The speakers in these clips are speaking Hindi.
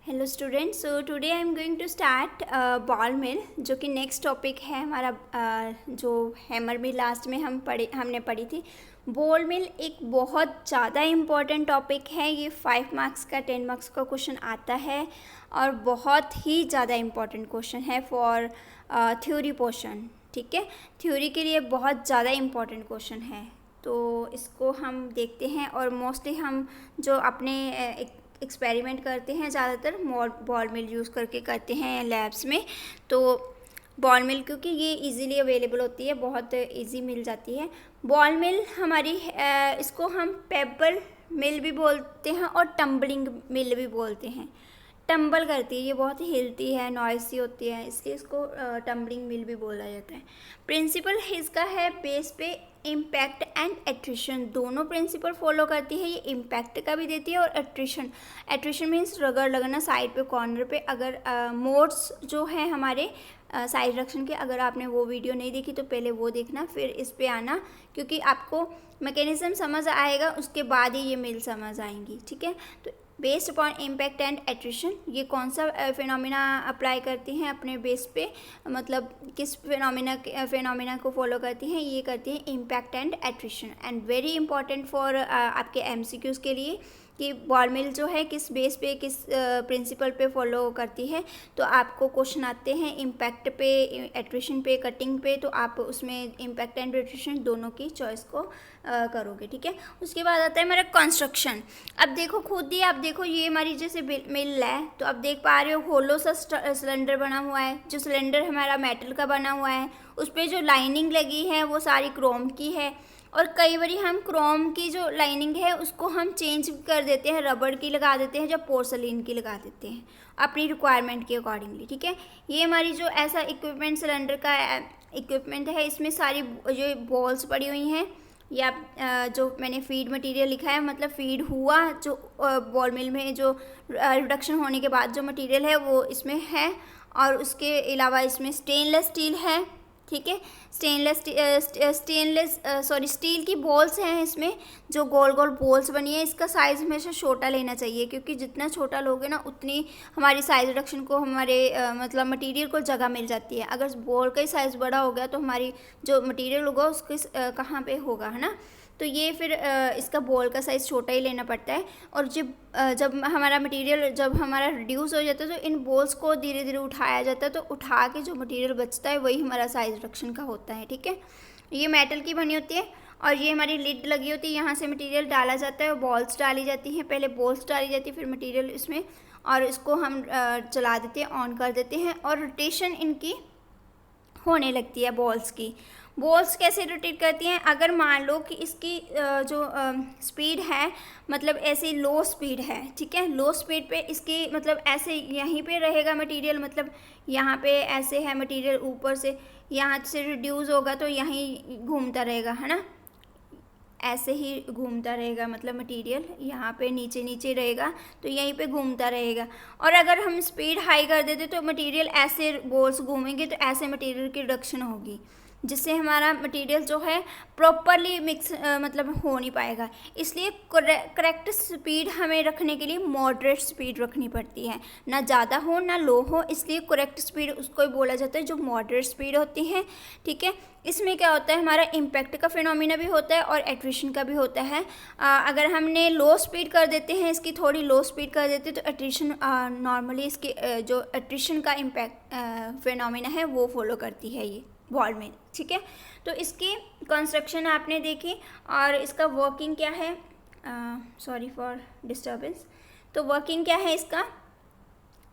Hello students, so today I am going to start ball mill, जो कि नेक्स्ट टॉपिक है हमारा। जो हैमर मिल लास्ट में हमने पढ़ी थी। बॉल मिल एक बहुत ज़्यादा इम्पॉर्टेंट टॉपिक है। ये 5 मार्क्स का 10 मार्क्स का क्वेश्चन आता है और बहुत ही ज़्यादा इम्पॉर्टेंट क्वेश्चन है फॉर थ्योरी पोर्शन। ठीक है, थ्योरी के लिए बहुत ज़्यादा इम्पॉर्टेंट क्वेश्चन है, तो इसको हम देखते हैं। और मोस्टली हम जो अपने एक्सपेरिमेंट करते हैं ज़्यादातर बॉल मिल यूज़ करके करते हैं लैब्स में। तो बॉल मिल क्योंकि ये इजीली अवेलेबल होती है, बहुत इजी मिल जाती है बॉल मिल हमारी। इसको हम पेपर मिल भी बोलते हैं और टम्बलिंग मिल भी बोलते हैं। टम्बल करती है, ये बहुत हिलती है, नॉइसी होती है, इसलिए इसको टम्बलिंग मिल भी बोला जाता है। प्रिंसिपल इसका है बेस पे इम्पैक्ट एंड एट्रिशन, दोनों प्रिंसिपल फॉलो करती है। ये इम्पैक्ट का भी देती है और एट्रिशन मीन्स रगड़ लगना साइड पे, कॉर्नर पे। अगर मोड्स जो है हमारे साइड रिडक्शन के, अगर आपने वो वीडियो नहीं देखी तो पहले वो देखना, फिर इस पे आना, क्योंकि आपको मैकेनिज्म समझ आएगा, उसके बाद ही ये मिल समझ आएंगी। ठीक है, तो based upon impact and attrition, ये कौन सा फिनोमिना अप्लाई करती हैं अपने बेस पे, मतलब किस फिनोमिना को फॉलो करती हैं, ये करती हैं impact and attrition. And very important for आपके एमसीक्यूज़ के लिए कि बॉल मिल जो है किस बेस पे, किस प्रिंसिपल पे फॉलो करती है। तो आपको क्वेश्चन आते हैं इम्पैक्ट पे, एट्रिशन पे, कटिंग पे, तो आप उसमें इम्पैक्ट एंड एट्रिशन दोनों की चॉइस को करोगे। ठीक है, उसके बाद आता है हमारा कंस्ट्रक्शन। अब देखो खुद ही, आप देखो ये हमारी जैसे मिल है, तो आप देख पा रहे हो होलो सा सिलेंडर बना हुआ है। जो सिलेंडर हमारा मेटल का बना हुआ है, उस पर जो लाइनिंग लगी है वो सारी क्रोम की है। और कई बार हम क्रोम की जो लाइनिंग है उसको हम चेंज कर देते हैं, रबड़ की लगा देते हैं, जब पोर्सलिन की लगा देते हैं अपनी रिक्वायरमेंट के अकॉर्डिंगली। ठीक है, ये हमारी जो ऐसा इक्विपमेंट सिलेंडर का इक्विपमेंट है, इसमें सारी जो बॉल्स पड़ी हुई हैं, या जो मैंने फीड मटेरियल लिखा है, मतलब फीड हुआ जो बॉल मिल में जो रिडक्शन होने के बाद जो मटेरियल है वो इसमें है। और उसके अलावा इसमें स्टेनलेस स्टील है। ठीक है, स्टील की बॉल्स हैं इसमें, जो गोल गोल बॉल्स बनी है। इसका साइज़ हमेशा छोटा लेना चाहिए, क्योंकि जितना छोटा लोगे ना उतनी हमारी साइज रिडक्शन को, हमारे मतलब मटेरियल को जगह मिल जाती है। अगर बॉल का ही साइज़ बड़ा हो गया तो हमारी जो मटेरियल होगा उसके कहाँ पे होगा, है ना। तो ये फिर इसका बॉल का साइज़ छोटा ही लेना पड़ता है। और जब हमारा मटेरियल जब हमारा रिड्यूस हो जाता है तो इन बॉल्स को धीरे धीरे उठाया जाता है, तो उठा के जो मटेरियल बचता है वही हमारा साइज रिडक्शन का होता है। ठीक है, ये मेटल की बनी होती है और ये हमारी लिड लगी होती है, यहाँ से मटेरियल डाला जाता है और बॉल्स डाली जाती हैं। पहले बॉल्स डाली जाती है, फिर मटेरियल इसमें, और इसको हम चला देते हैं, ऑन कर देते हैं, और रोटेशन इनकी होने लगती है बॉल्स की। बॉल्स कैसे रोटेट करती हैं, अगर मान लो कि इसकी जो स्पीड है, मतलब ऐसे लो स्पीड है। ठीक है, लो स्पीड पे इसकी मतलब ऐसे यहीं पे रहेगा मटेरियल, मतलब यहाँ पे ऐसे है मटेरियल, ऊपर से यहाँ से रिड्यूस होगा तो यहीं घूमता रहेगा, है ना, ऐसे ही घूमता रहेगा, मतलब मटेरियल यहाँ पे नीचे नीचे रहेगा तो यहीं पे घूमता रहेगा। और अगर हम स्पीड हाई कर देते तो मटेरियल ऐसे बॉल्स घूमेंगे, तो ऐसे मटेरियल की रिडक्शन होगी, जिससे हमारा मटेरियल जो है प्रॉपरली मिक्स मतलब हो नहीं पाएगा। इसलिए करेक्ट स्पीड हमें रखने के लिए मॉडरेट स्पीड रखनी पड़ती है, ना ज़्यादा हो ना लो हो, इसलिए करेक्ट स्पीड उसको ही बोला जाता है जो मॉडरेट स्पीड होती है। ठीक है, इसमें क्या होता है, हमारा इम्पैक्ट का फिनोमिना भी होता है और एट्रिशन का भी होता है। अगर हमने लो स्पीड कर देते हैं, इसकी थोड़ी लो स्पीड कर देते हैं, तो एट्रिशन नॉर्मली इसकी जो एट्रिशन का इम्पैक्ट फिनोमिना है वो फॉलो करती है ये बॉल में। ठीक है, तो इसकी कंस्ट्रक्शन आपने देखी और इसका वर्किंग क्या है, सॉरी फॉर डिस्टर्बेंस। तो वर्किंग क्या है इसका,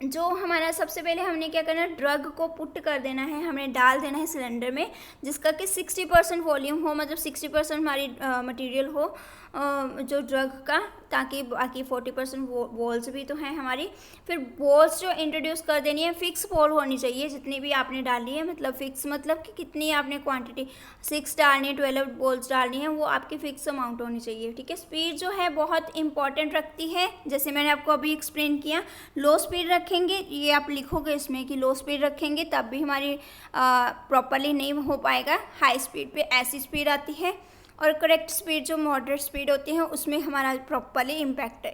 जो हमारा सबसे पहले हमने क्या करना है, ड्रग को पुट कर देना है, हमें डाल देना है सिलेंडर में, जिसका कि 60% वॉल्यूम हो, मतलब 60% हमारी मटेरियल हो जो ड्रग का, ताकि बाकी 40% बॉल्स भी तो हैं हमारी। फिर बॉल्स जो इंट्रोड्यूस कर देनी है, फिक्स बॉल होनी चाहिए जितनी भी आपने डाली है, मतलब फिक्स मतलब कि कितनी आपने क्वांटिटी 6 डालनी है, 12 बॉल्स डालनी है, वो आपकी फिक्स अमाउंट होनी चाहिए। ठीक है, स्पीड जो है बहुत इंपॉर्टेंट रखती है, जैसे मैंने आपको अभी एक्सप्लेन किया। लो स्पीड रखेंगे, ये आप लिखोगे इसमें कि लो स्पीड रखेंगे, तब भी हमारी प्रॉपरली नहीं हो पाएगा। हाई स्पीड पे ऐसी स्पीड आती है, और करेक्ट स्पीड जो मॉडरेट स्पीड होती है उसमें हमारा प्रॉपरली इम्पैक्ट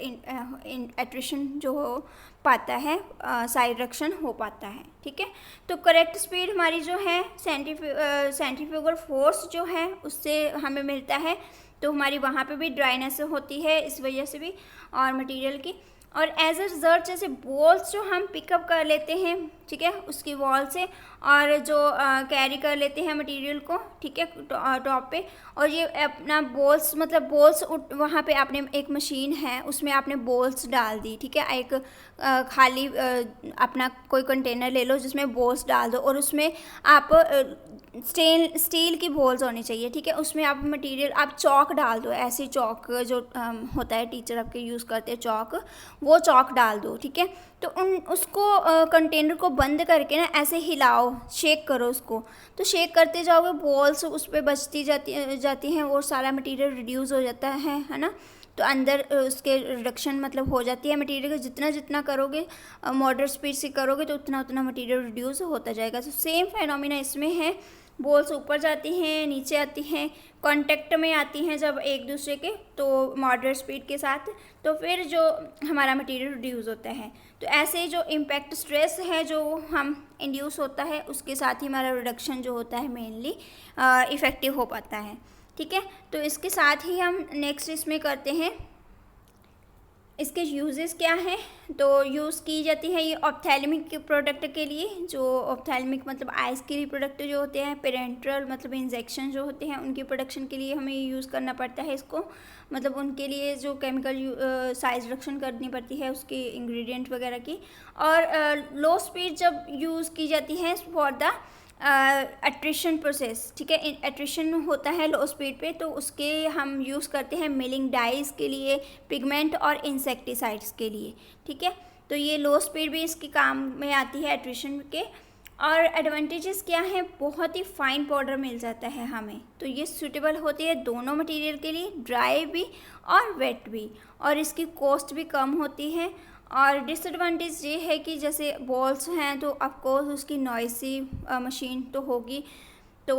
एट्रिशन जो हो पाता है, साइड रिडक्शन हो पाता है। ठीक है, तो करेक्ट स्पीड हमारी जो है सेंट्रीफ्यूगल फोर्स जो है उससे हमें मिलता है, तो हमारी वहाँ पे भी ड्राइनेस होती है इस वजह से भी और मटेरियल की। और एज अ रिजल्ट जैसे बॉल्स जो हम पिकअप कर लेते हैं, ठीक है, उसकी वॉल से, और जो कैरी कर लेते हैं मटेरियल को, ठीक है, टॉप पे, और ये अपना बॉल्स मतलब बॉल्स वहाँ पे आपने एक मशीन है उसमें आपने बॉल्स डाल दी, ठीक है, एक खाली अपना कोई कंटेनर ले लो जिसमें बॉल्स डाल दो और उसमें आप स्टील की बॉल्स होनी चाहिए, ठीक है, उसमें आप मटेरियल आप चौक डाल दो, ऐसी चौक जो होता है टीचर आपके यूज़ करते हैं चौक, वो चौक डाल दो, ठीक है। तो उसको कंटेनर को बंद करके ना ऐसे हिलाओ, शेक करो उसको, तो शेक करते जाओगे बॉल्स उस पर बचती जाती हैं और सारा मटेरियल रिड्यूस हो जाता है ना। तो अंदर उसके रिडक्शन मतलब हो जाती है मटेरियल का, जितना जितना करोगे मॉडरेट स्पीड से करोगे तो उतना उतना मटेरियल रिड्यूस होता जाएगा। तो सेम फेनोमिना इसमें है, बॉल्स ऊपर जाती हैं, नीचे आती हैं, कांटेक्ट में आती हैं जब एक दूसरे के, तो मॉडरेट स्पीड के साथ, तो फिर जो हमारा मटेरियल रिड्यूस होता है। तो ऐसे जो इम्पैक्ट स्ट्रेस है जो हम इंड्यूस होता है उसके साथ ही हमारा रिडक्शन जो होता है मेनली इफ़ेक्टिव हो पाता है। ठीक है, तो इसके साथ ही हम नेक्स्ट इसमें करते हैं इसके यूजेस क्या हैं। तो यूज़ की जाती है ये ऑप्थेल्मिक प्रोडक्ट के लिए, जो ऑप्थेल्मिक मतलब आइज़ के लिए प्रोडक्ट जो होते हैं, पेरेंट्रल मतलब इंजेक्शन जो होते हैं उनकी प्रोडक्शन के लिए हमें यूज़ करना पड़ता है इसको, मतलब उनके लिए जो केमिकल साइज रिडक्शन करनी पड़ती है उसके इंग्रेडिएंट वगैरह की। और लो स्पीड जब यूज़ की जाती है फॉर द एट्रिशन प्रोसेस, ठीक है, एट्रिशन होता है लो स्पीड पे, तो उसके हम यूज़ करते हैं मिलिंग डाइज के लिए, पिगमेंट और इंसेक्टिसाइड्स के लिए। ठीक है, तो ये लो स्पीड भी इसके काम में आती है एट्रिशन के। और एडवांटेजेस क्या हैं, बहुत ही फाइन पाउडर मिल जाता है हमें, तो ये सूटेबल होती है दोनों मटेरियल के लिए, ड्राई भी और वेट भी, और इसकी कॉस्ट भी कम होती है। और डिसएडवांटेज ये है कि जैसे बॉल्स हैं तो ऑफकोर्स उसकी नॉइसी मशीन तो होगी। तो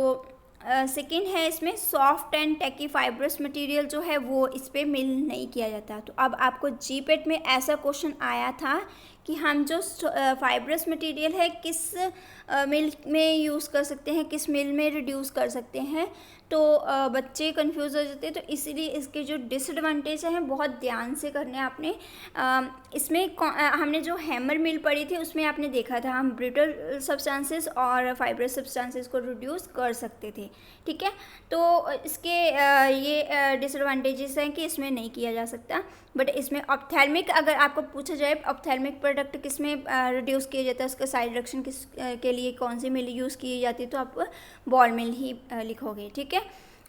सेकेंड है इसमें soft and tacky fibrous material जो है वो इस पर मिल नहीं किया जाता। तो अब आपको जीपेट में ऐसा क्वेश्चन आया था कि हम जो फाइब्रस मटेरियल है किस मिल में यूज़ कर सकते हैं, किस मिल में रिड्यूस कर सकते हैं, तो बच्चे कंफ्यूज हो जाते हैं। तो इसीलिए इसके जो डिसएडवांटेज हैं बहुत ध्यान से करने आपने। इसमें हमने जो हैमर मिल पड़ी थी उसमें आपने देखा था हम ब्रिटल सब्सटेंसेस और फाइब्रस सब्सटेंसेस को रिड्यूस कर सकते थे। ठीक है, तो इसके ये डिसएडवांटेजेस हैं कि इसमें नहीं किया जा सकता। बट इसमें ऑप्थेल्मिक अगर आपको पूछा जाए ऑप्थेल्मिक प्रोडक्ट किस में रिड्यूस किया जाता है, उसका साइड रिडक्शन किस के लिए कौन सी मिल यूज़ की जाती है, तो आप बॉल मिल ही लिखोगे। ठीक है,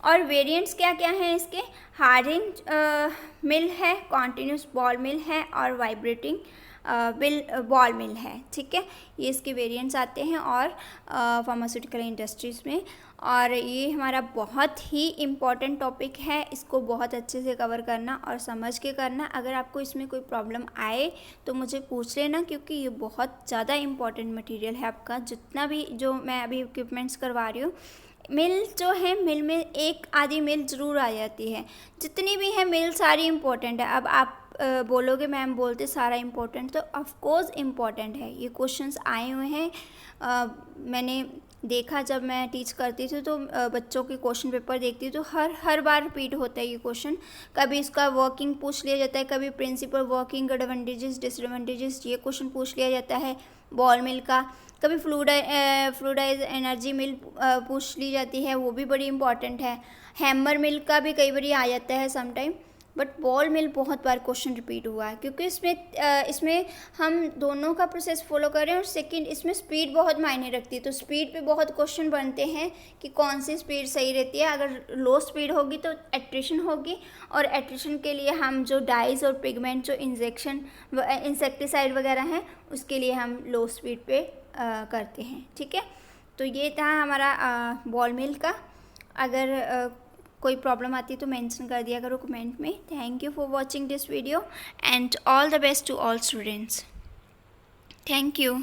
और वेरिएंट्स क्या क्या हैं इसके, हार्डिंग मिल है, कॉन्टिन्यूस बॉल मिल है और वाइब्रेटिंग बॉल मिल है। ठीक है, ये इसके वेरिएंट्स आते हैं और फार्मास्यूटिकल इंडस्ट्रीज़ में। और ये हमारा बहुत ही इम्पॉर्टेंट टॉपिक है, इसको बहुत अच्छे से कवर करना और समझ के करना। अगर आपको इसमें कोई प्रॉब्लम आए तो मुझे पूछ लेना, क्योंकि ये बहुत ज़्यादा इम्पॉर्टेंट मटेरियल है आपका। जितना भी जो मैं अभी इक्विपमेंट्स करवा रही हूँ, मिल जो है मिल में एक आधी मिल ज़रूर आ जाती है, जितनी भी है मिल सारी इम्पोर्टेंट है। अब आप बोलोगे मैम बोलते सारा इम्पोर्टेंट, तो ऑफकोर्स इम्पोर्टेंट है। ये क्वेश्चंस आए हुए हैं, मैंने देखा जब मैं टीच करती थी तो बच्चों के क्वेश्चन पेपर देखती थी तो हर बार रिपीट होता है ये क्वेश्चन। कभी इसका वर्किंग पूछ लिया जाता है, कभी प्रिंसिपल वर्किंग, एडवांटेजेस डिसएडवांटेजेस ये क्वेश्चन पूछ लिया जाता है बॉल मिल का। कभी फ्लूइडाइज एनर्जी मिल पूछ ली जाती है, वो भी बड़ी इंपॉर्टेंट है। हैमर मिल का भी कई बार आ जाता है समटाइम, बट बॉल मिल बहुत बार क्वेश्चन रिपीट हुआ है, क्योंकि इसमें हम दोनों का प्रोसेस फॉलो कर रहे हैं। और सेकंड इसमें स्पीड बहुत मायने रखती है, तो स्पीड पे बहुत क्वेश्चन बनते हैं कि कौन सी स्पीड सही रहती है। अगर लो स्पीड होगी तो एट्रिशन होगी, और एट्रिशन के लिए हम जो डाइज और पिगमेंट जो इंसेक्टिसाइड वगैरह हैं उसके लिए हम लो स्पीड पे करते हैं। ठीक है, तो ये था हमारा बॉल मिल का। अगर कोई प्रॉब्लम आती है तो मेंशन कर दिया करो कमेंट में। Thank you for watching this video and all the best to all students. Thank you.